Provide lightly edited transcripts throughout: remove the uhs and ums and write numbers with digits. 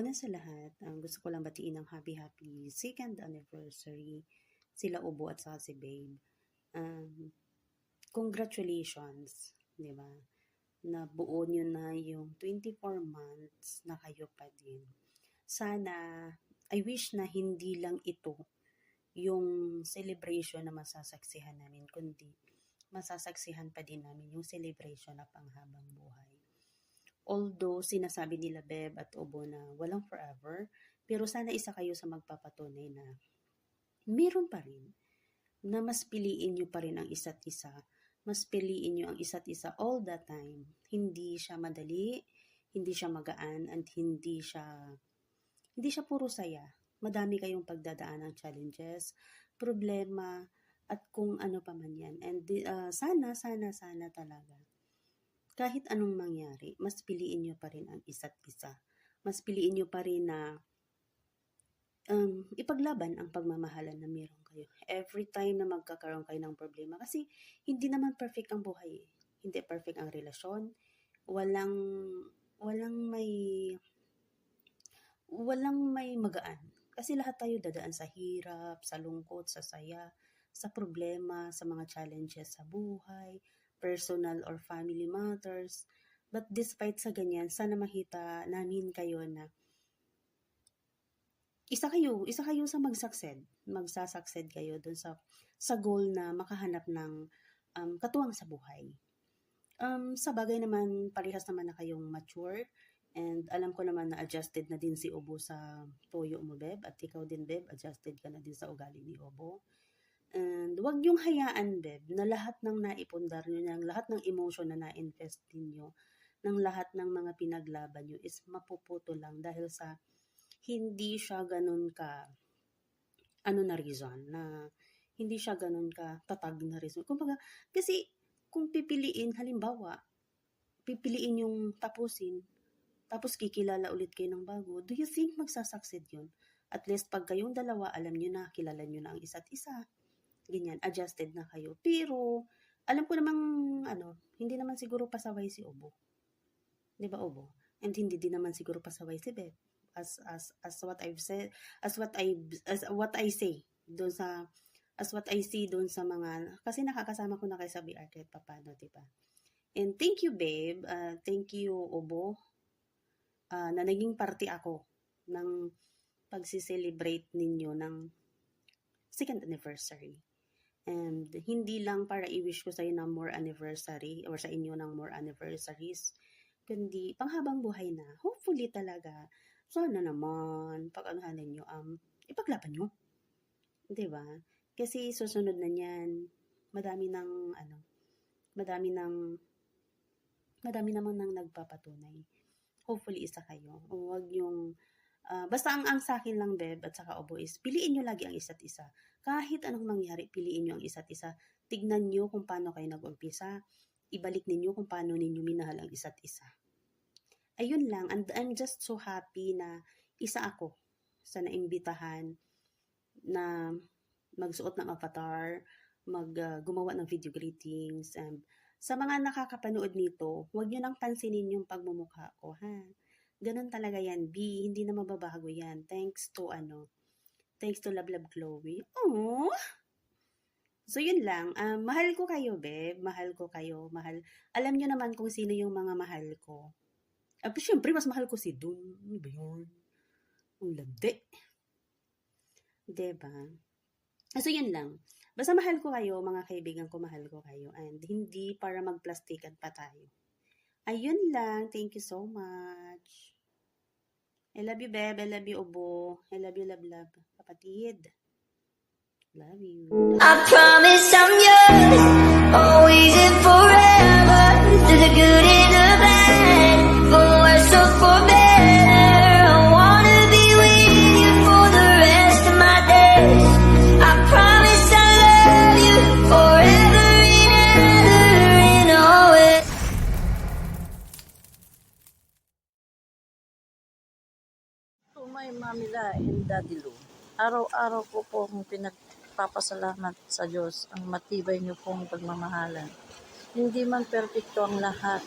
Una sa lahat, gusto ko lang batiin ng happy 2nd anniversary sila Ubo at saka si Babe. Congratulations, 'di ba? Nabuo niyo na yung 24 months na kayo pa din. Sana, I wish na hindi lang ito yung celebration na masasaksihan namin, kundi masasaksihan pa din namin yung celebration na panghabang buhay. Although sinasabi nila Beb at Ubo na walang forever, pero sana isa kayo sa magpapatunay na meron pa rin, na mas piliin nyo pa rin ang isa't isa, mas piliin nyo ang isa't isa all the time. Hindi siya madali, hindi siya magaan, and hindi siya puro saya. Madami kayong pagdadaan ng challenges, problema, at kung ano pa man yan. And sana talaga, kahit anong mangyari, mas piliin nyo pa rin ang isa't isa. Mas piliin nyo pa rin na ipaglaban ang pagmamahalan na meron kayo. Every time na magkakaroon kayo ng problema, kasi hindi naman perfect ang buhay. Hindi perfect ang relasyon. Walang may magaan. Kasi lahat tayo dadaan sa hirap, sa lungkot, sa saya, sa problema, sa mga challenges sa buhay, personal or family matters. But despite sa ganyan, sana makita namin kayo na isa kayo sa magsasucceed kayo dun sa goal na makahanap ng katuwang sa buhay. Sa bagay naman, parehas naman na kayong mature, and alam ko naman na adjusted na din si Ubo sa toyo mo, Beb, at ikaw din, Beb, adjusted ka na din sa ugali ni Ubo. And wag yung hayaan, Beb, na lahat ng naipundar nyo, ng lahat ng emotion na na-invest niyo, ng lahat ng mga pinaglaban nyo is mapuputo lang dahil sa hindi siya ganun ka na reason, na hindi siya ganun ka tatag na reason. Kumbaga, kasi kung halimbawa, pipiliin yung tapusin, tapos kikilala ulit kayo ng bago, do you think magsasucceed yun? At least pag kayong dalawa, alam nyo na, kilala nyo na ang isa't isa, ganyan, adjusted na kayo. Pero, alam ko namang, hindi naman siguro pasaway si Ubo. Di ba, Ubo? And hindi din naman siguro pasaway si Beb. As what I've said, as what I say doon sa, as what I see doon sa mga, kasi nakakasama ko na kayo sa BR kahit papano, di ba? And thank you, Babe. Thank you, Ubo. Na naging parte ako ng pagsiselebrate ninyo ng 2nd anniversary. And hindi lang para i-wish ko sa inyo ng more anniversary or sa inyo ng more anniversaries, kundi panghabang buhay na. Hopefully talaga, sana naman, pag-anuhan ninyo, ipaglaban nyo. Diba? Kasi susunod na niyan, madami naman nang nagpapatunay. Hopefully isa kayo. Huwag yung basta ang sa akin lang, Beb, at saka Ubo, is piliin nyo lagi ang isa't isa. Kahit anong mangyari, piliin nyo ang isa't isa. Tignan nyo kung paano kayo nag-umpisa. Ibalik ninyo kung paano ninyo minahal ang isa't isa. Ayun lang. And I'm just so happy na isa ako sa naimbitahan na magsuot ng avatar, gumawa ng video greetings. Sa mga nakakapanood nito, huwag nyo nang pansinin yung pagmumukha ko, ha? Ganun talaga yan, B. Hindi na mababago yan. Thanks to Love Chloe. Aww! So, yun lang. Mahal ko kayo, Beb. Mahal ko kayo. Alam nyo naman kung sino yung mga mahal ko. Siyempre, mas mahal ko si Dun. Ano ba yun? Ang landi. Diba? So, yun lang. Basta mahal ko kayo, mga kaibigan ko, mahal ko kayo. And hindi para magplastikan pa tayo. Ayun lang. Thank you so much. I love you, Beb. I love you, Ubo. I love you, love. Kapatid. Love you. I promise I'm yours, always and forever, through the good and the bad, for worse or for better. I wanna be with you for the rest of my days. I promise I love you forever and ever and always. To my Mamila and Daddy Lou, araw-araw ko pong pinagpapasalamat sa Diyos ang matibay niyo pong pagmamahalan. Hindi man perpekto ang lahat,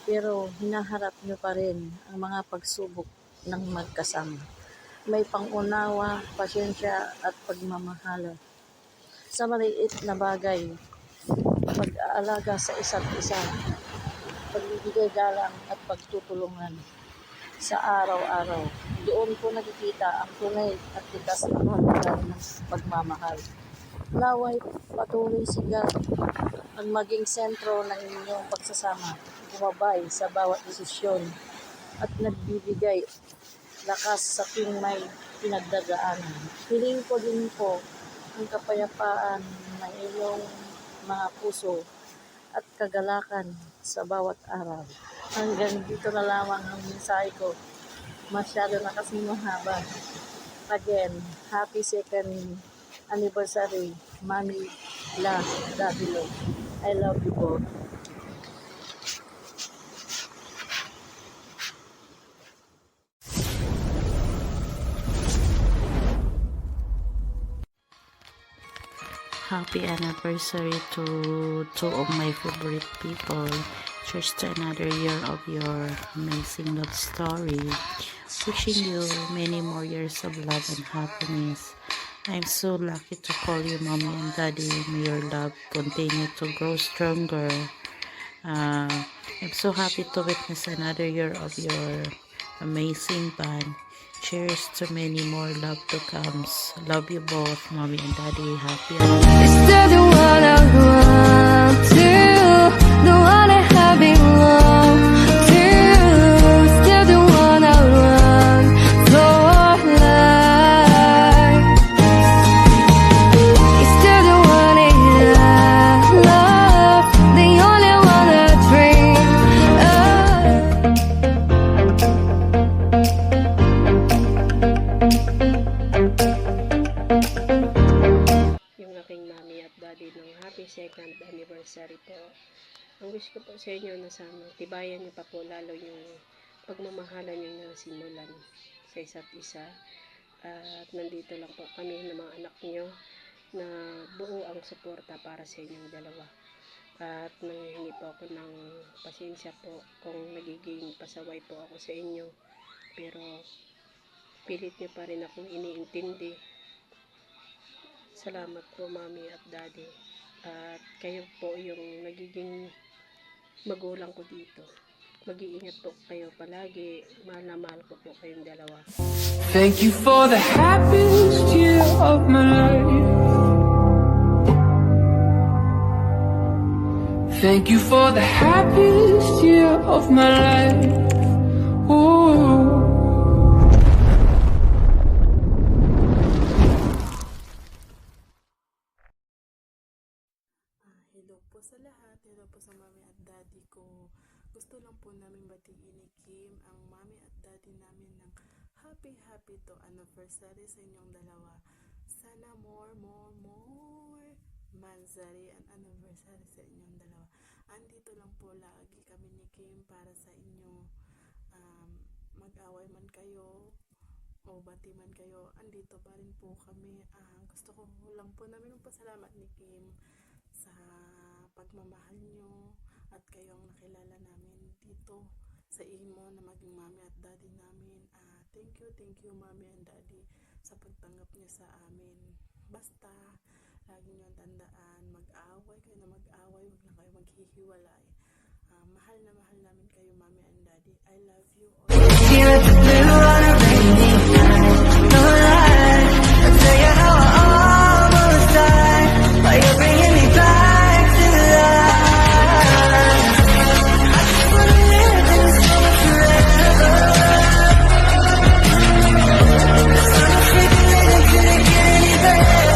pero hinaharap niyo pa rin ang mga pagsubok ng magkasama. May pangunawa, pasyensya at pagmamahala. Sa maliit na bagay, pag-aalaga sa isa't isa, pagbibigay galang at pagtutulungan sa araw-araw. Doon po nakikita ang tunay at likas na halaga ng pagmamahal. Naway patuloy siya ang maging sentro ng inyong pagsasama, gumabay sa bawat desisyon at nagbibigay lakas sa tuwing may pinagdadaanan. Hiling ko din po ang kapayapaan ng inyong mga puso at kagalakan sa bawat araw. Hanggang dito na lamang ang mensahe ko. Masyado na kasing mahaba. Again, happy second anniversary, Mami La Daddy Lo. I love you both. Happy anniversary to two of my favorite people. Cheers to another year of your amazing love story. Wishing you many more years of love and happiness. I'm so lucky to call you mommy and daddy. May your love continue to grow stronger. I'm so happy to witness another year of your amazing bond. Cheers to many more love to comes. Love you both, mommy and daddy. Happy anniversary. Is that the one I want to? The one I have been long to? Is that the one I want for life? Is that the one I love? The only one I dream yung aking mami at daddy ng happy second anniversary po. Ang wish ko po sa inyo na sana tibayan niyo pa po lalo yung pagmamahalan niyo na simulan sa isa't isa. At nandito lang po kami ng mga anak niyo na buo ang suporta para sa inyong dalawa. At nanghihingi po ako ng pasensya po kung nagiging pasaway po ako sa inyo. Pero pilit niyo pa rin akong iniintindi. Salamat po mami at daddy. At kayo po yung nagiging magulang ko dito. Mag-iingat po kayo palagi. Mahal na mahal ko po kayong dalawa. Thank you for the happiest year of my life. Thank you for the happiest year of my life. Ooh. Hello po sa lahat. Hello po sa mami at daddy ko. Gusto lang po namin batiin ni Kim ang mami at daddy namin ng happy to anniversary sa inyong dalawa. Sana more Manzari and anniversary sa inyong dalawa. Andito lang po lagi kami ni Kim para sa inyo. Mag-away man kayo o bati man kayo, andito pa rin po kami. Gusto ko lang po namin magpasalamat ni Kim sa pagmamahal nyo at kayo ang nakilala namin dito sa imo na maging mami at daddy namin. Thank you mami and daddy sa pagtanggap niyo sa amin. Basta lagi nyo tandaan, mag-away kayo na mag-away, huwag lang kayo maghihiwalay. Mahal na mahal namin kayo mami and daddy. I love you all. Here at the blue on a rainy night, no lie, I'll tell you how I almost died, while you're bringing me back to life. I just wanna live in this moment forever. There's so much we can live, it couldn't get any better.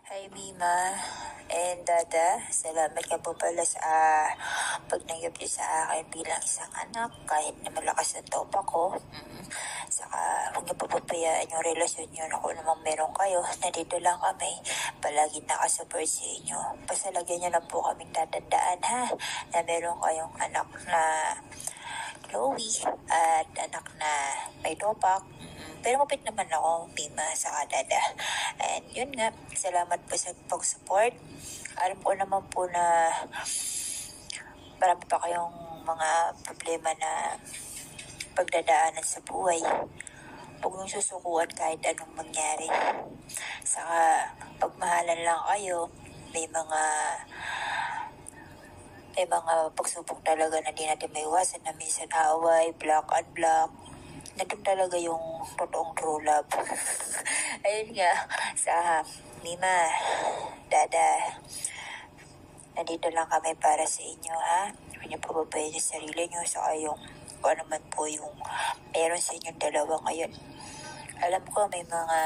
Hi Mima and Dada, salamat ka po pala sa pagnanggap niyo sa akin bilang isang anak kahit na malakas ang topa ko. Saka huwag niyo papapayaan yung relasyon niyo na kung namang meron kayo, nandito lang kami, palagi nakasupport sa inyo. Basta lagyan niyo lang po kaming tatandaan ha, na meron kayong anak na Chloe at anak na may topak. Pero mapit naman ako, Mima, sa Dada. And yun nga, salamat po sa pag-support. Alam ko naman po na marami pa kayong mga problema na pagdadaanan sa buhay. Huwag niyong susukuan kahit anong mangyari. Saka, pagmahalan lang kayo, may mga pagsubok talaga na di natin maiwasan na minsan away, black and black. Nandun talaga yung totoong true love. Ayun nga, sa Mima, Dada, nandito lang kami para sa inyo, ha? Hindi niyo pababayin yung sarili niyo, saka yung kung ano man po yung meron sa inyong dalawa ngayon. Alam ko may mga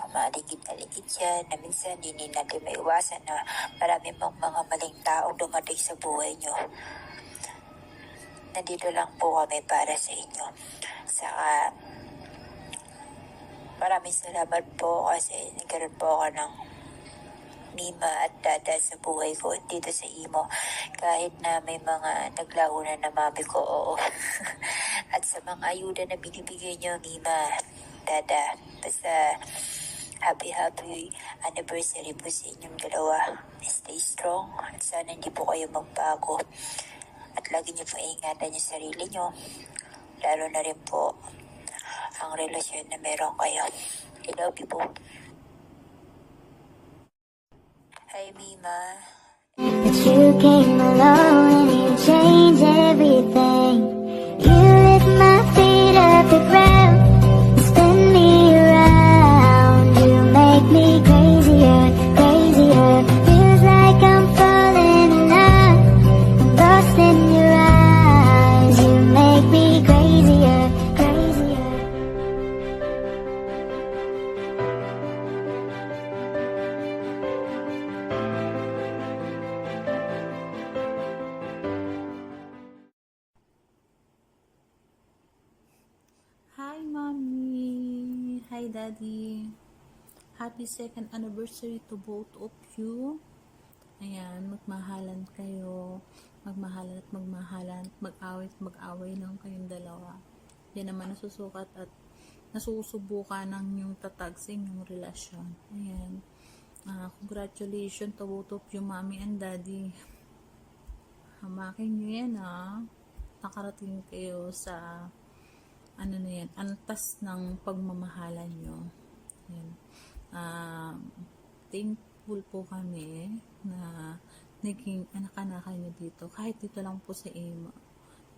maaligid-aligid yan na minsan hindi natin maiwasan na marami mga maling tao dumating sa buhay nyo. Nandito lang po kami para sa inyo. Saka maraming salamat po kasi nagkaroon po ako ng Mima at Dada sa buhay ko dito sa Imo. Kahit na may mga naglauna na mami ko, oo. At sa mga ayuda na binibigay nyo, Mima, Dada, basta happy anniversary po sa inyong dalawa. Stay strong at sana hindi po kayo magbago. At lagi niyo po ingatan yung sarili niyo. Lalo na rin po ang relasyon na meron kayo. I love you po. Hi, Mima. But you came along and you changed everything. You lift my feet off the ground, spin me around. You make me crazier, crazier. Feels like I'm falling in love, I'm lost in your eyes. You make me crazier, crazier. Hi, Mommy! Hi, Daddy! Happy second anniversary to both of you. Ayan, magmahalan kayo. Magmahalan at magmahalan. Mag-away at mag-away lang kayong dalawa. Yan naman nasusukat at nasusubukan ng yung tatag sa inyong relasyon. Ayan. Congratulations to both of you, Mommy and Daddy. Hamakin nyo yan, nakarating kayo sa antas ng pagmamahalan nyo. Yan. Thankful po kami na naging anak-anakan nyo dito. Kahit dito lang po sa Imo,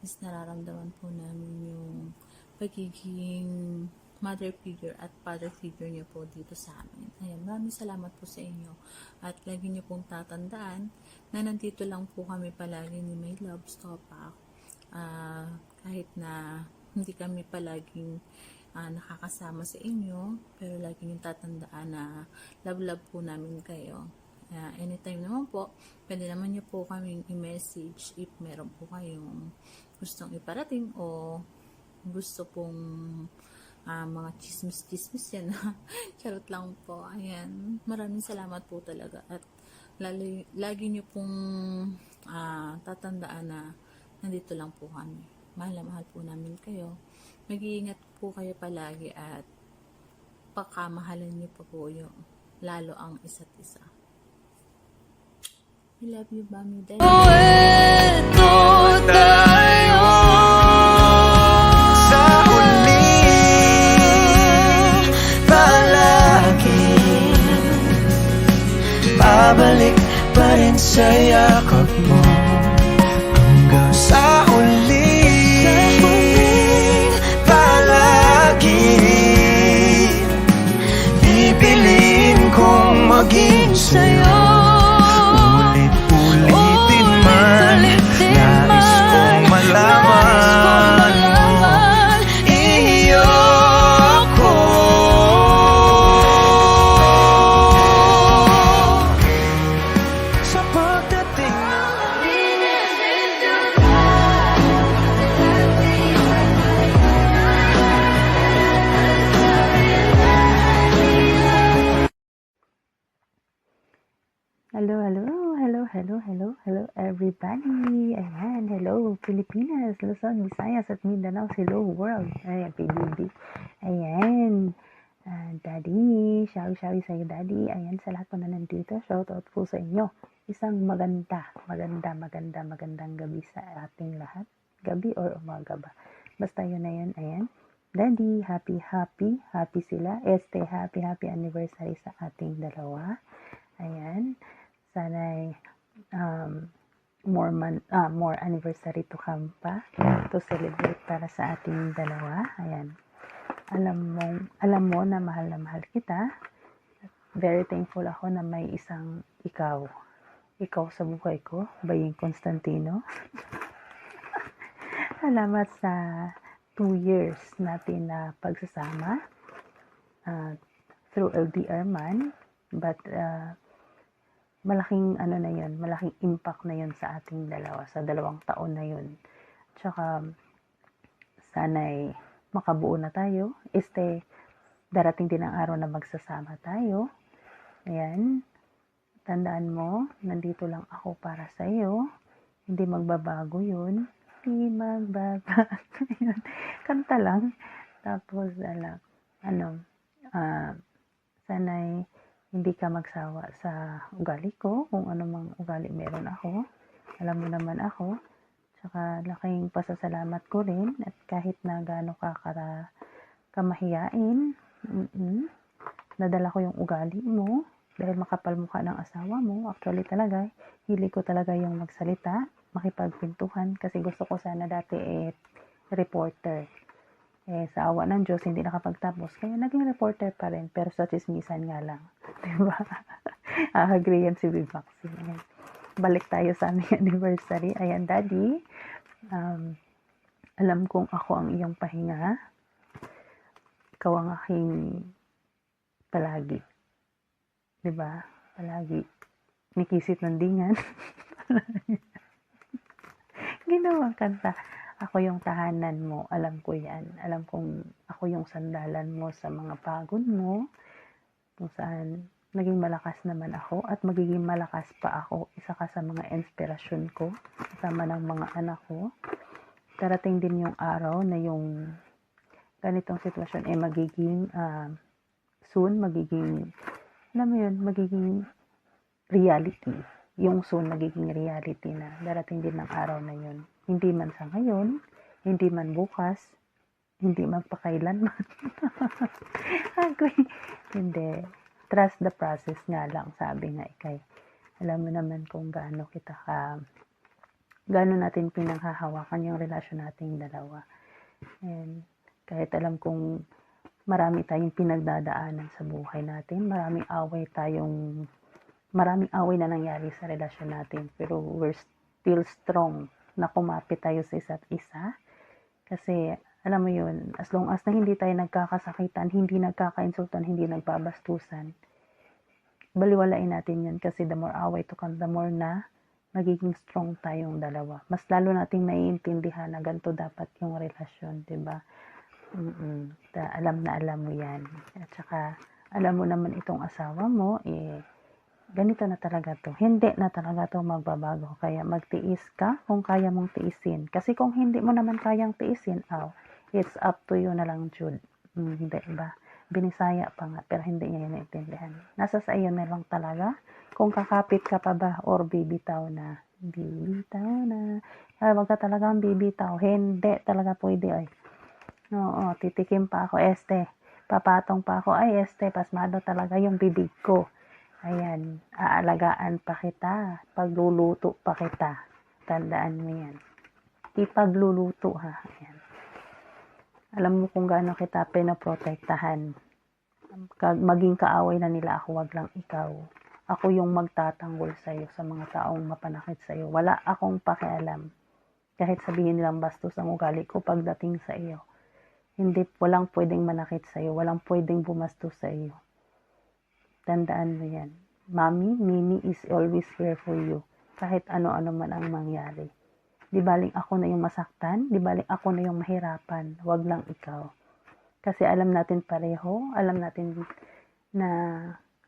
is nararamdaman po namin yung pagiging mother figure at father figure nyo po dito sa amin. Ayan, maraming salamat po sa inyo. At lagi nyo pong tatandaan na nandito lang po kami palagi ni My Love Stopak. Kahit na hindi kami palaging nakakasama sa inyo, pero lagi niyong tatandaan na love po namin kayo. Anytime naman po, pwede naman niyo po kaming i-message if meron po kayong gustong iparating o gusto pong mga chismis yan. Charot lang po. Ayan. Maraming salamat po talaga. At lagi niyo pong tatandaan na nandito lang po kami. Mahal na mahal po namin kayo. Mag-iingat po kayo palagi at pakamahalan niyo pa po yung lalo ang isa't isa. I love you, Mommy, Daddy. Ito tayo sa uling palagi. Babalik pa rin sa yakap mo hanggang sa uling palagi. Pipiliin kong maging sa'yo. Ulit-ulitin man, nais kong malaman iyo ko. Sa pagdating Hello, hello, hello, hello everybody. Ayan, hello Pilipinas, Luzon, Visayas at Mindanao. Hello world. Ayan, PBB. Ayan. Daddy, shawi sa'yo daddy. Ayan, sa lahat po na nandito, shoutout po sa inyo. Isang magandang gabi sa ating lahat. Gabi or umaga ba? Basta yun na yun. Ayan. Daddy, happy sila. Happy anniversary sa ating dalawa. Ayan. Sana'y more anniversary to come pa to celebrate para sa ating dalawa. Ayan. Alam mo na mahal kita. Very thankful ako na may isang ikaw sa buhay ko, Baying Constantino. Salamat sa 2 years natin na pagsasama through LDR man, but malaking malaking impact na yun sa ating dalawa, sa 2 taon na yun. Tsaka sana'y makabuo na tayo. Darating din ang araw na magsasama tayo. Ayan. Tandaan mo, nandito lang ako para sa iyo. Hindi magbabago yun. Hindi magbabago yun. Kanta lang. Tapos, sana'y hindi ka magsawa sa ugali ko, kung ano mang ugali meron ako. Alam mo naman ako. Tsaka laking pasasalamat ko rin, at kahit na gaano ka kamahiyain, nadala ko yung ugali mo dahil makapal mukha ng asawa mo. Actually talaga, hili ko talaga yung magsalita, makipagpintuhan, kasi gusto ko sana dati reporter. Sa awa ng Diyos, hindi nakapagtapos. Kaya naging reporter pa rin, pero sa chismisan nga lang. Diba? Agree yan si Bibaxi. Balik tayo sa aming anniversary. Ayan, Daddy. Alam kong ako ang iyong pahinga. Ikaw ang aking palagi. Diba? Palagi. Nikisit ng dingan. Ginawang kanta. Ako yung tahanan mo, alam ko yan. Alam kong ako yung sandalan mo sa mga pagod mo, kung saan naging malakas naman ako at magiging malakas pa ako. Isa ka sa mga inspirasyon ko, kasama ng mga anak ko. Darating din yung araw na yung ganitong sitwasyon magiging soon, magiging reality. Yung soon magiging reality na. Darating din ng araw na yun. Hindi man sa ngayon, hindi man bukas, hindi magpakailanman. Hindi. Trust the process nga lang, sabi nga ikay. Alam mo naman kung gaano natin pinanghahawakan yung relasyon nating dalawa. And kahit alam kong marami tayong pinagdadaanan sa buhay natin, maraming away na nangyari sa relasyon natin, pero we're still strong na kumapit tayo sa isa't isa. Kasi, alam mo yun, as long as na hindi tayo nagkakasakitan, hindi nagkakainsultan, hindi nagbabastusan, baliwalain natin yun. Kasi the more away to come, the more na magiging strong tayong dalawa. Mas lalo nating maiintindihan na ganito dapat yung relasyon, diba? Alam mo yan. At saka, alam mo naman itong asawa mo, ganito na talaga to. Hindi na talaga to magbabago. Kaya magtiis ka kung kaya mong tiisin. Kasi kung hindi mo naman kayang tiisin, it's up to you na lang, Jude. Hindi ba? Binisaya pa nga, pero hindi niya yun naintindihan. Nasa sa iyo na lang talaga. Kung kakapit ka pa ba or bibitaw na. Wag ka talagang bibitaw. Hindi talaga pwede. Oo, titikim pa ako. Papatong pa ako. Pasmado talaga yung bibig ko. Ayan, aalagaan pa kita, pagluluto pa kita. Tandaan mo yan. Ipagluluto ha. Ayan. Alam mo kung gaano kita pinaprotektahan. Maging kaaway na nila ako, wag lang ikaw. Ako yung magtatanggol sa'yo sa mga taong mapanakit sa'yo. Wala akong pakialam. Kahit sabihin nilang bastos ang ugali ko pagdating sa iyo. Walang pwedeng manakit sa'yo. Walang pwedeng bumastos sa iyo. Tandaan mo yan. Mimi is always here for you. Kahit ano-ano man ang mangyari. Di baling ako na yung masaktan, di baling ako na yung mahirapan. Wag lang ikaw. Kasi alam natin pareho, alam natin na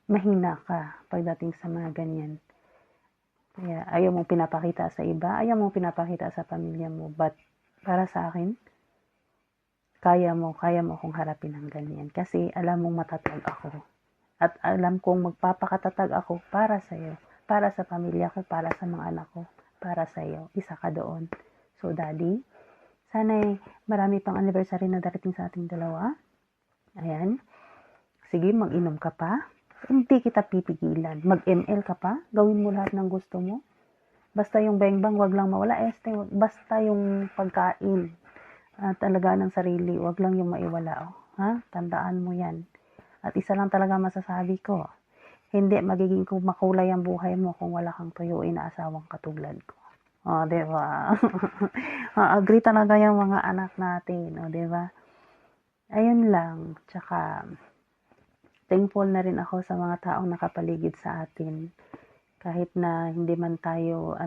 mahina ka pagdating sa mga ganyan. Kaya ayaw mong pinapakita sa iba, ayaw mong pinapakita sa pamilya mo. But para sa akin, kaya mo akong harapin ng ganyan. Kasi alam mong matatag ako. At alam kong magpapakatatag ako para sa'yo. Para sa pamilya ko, para sa mga anak ko, para sa'yo. Isa ka doon. So, Daddy, sana'y marami pang anniversary na darating sa ating dalawa. Ayan. Sige, mag-inom ka pa. Hindi kita pipigilan. Mag-ML ka pa. Gawin mo lahat ng gusto mo. Basta yung bang-bang, wag lang mawala. Basta yung pagkain. Talaga ng sarili. Wag lang yung maiwala. Oh. Ha? Tandaan mo yan. At isa lang talaga masasabi ko. Hindi magiging makulay ang buhay mo kung wala kang tuyuin na asawang katulad ko. O, diba? Agree talaga yung mga anak natin. O, diba? Ayun lang. Tsaka, thankful na rin ako sa mga taong nakapaligid sa atin. Kahit na hindi man tayo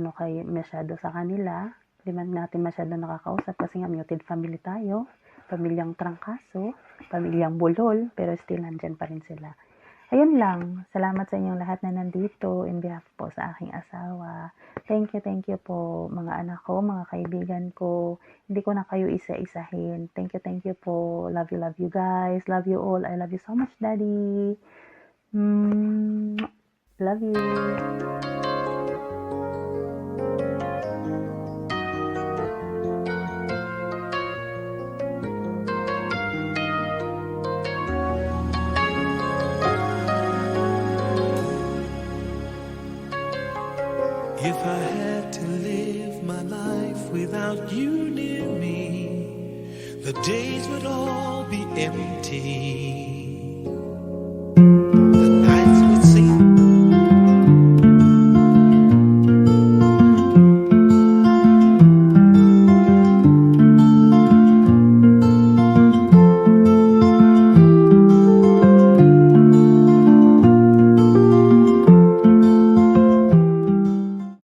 masyado sa kanila, hindi man natin masyado nakakausap kasi nga muted family tayo, pamilyang trangkaso, pamilyang bulol, pero still nandyan pa rin sila. Ayun lang. Salamat sa inyong lahat na nandito in behalf po sa aking asawa. Thank you po mga anak ko, mga kaibigan ko. Hindi ko na kayo isa-isahin. Thank you po. Love you guys. Love you all. I love you so much, Daddy. Love you. If I had to live my life without you near me, the days would all be empty.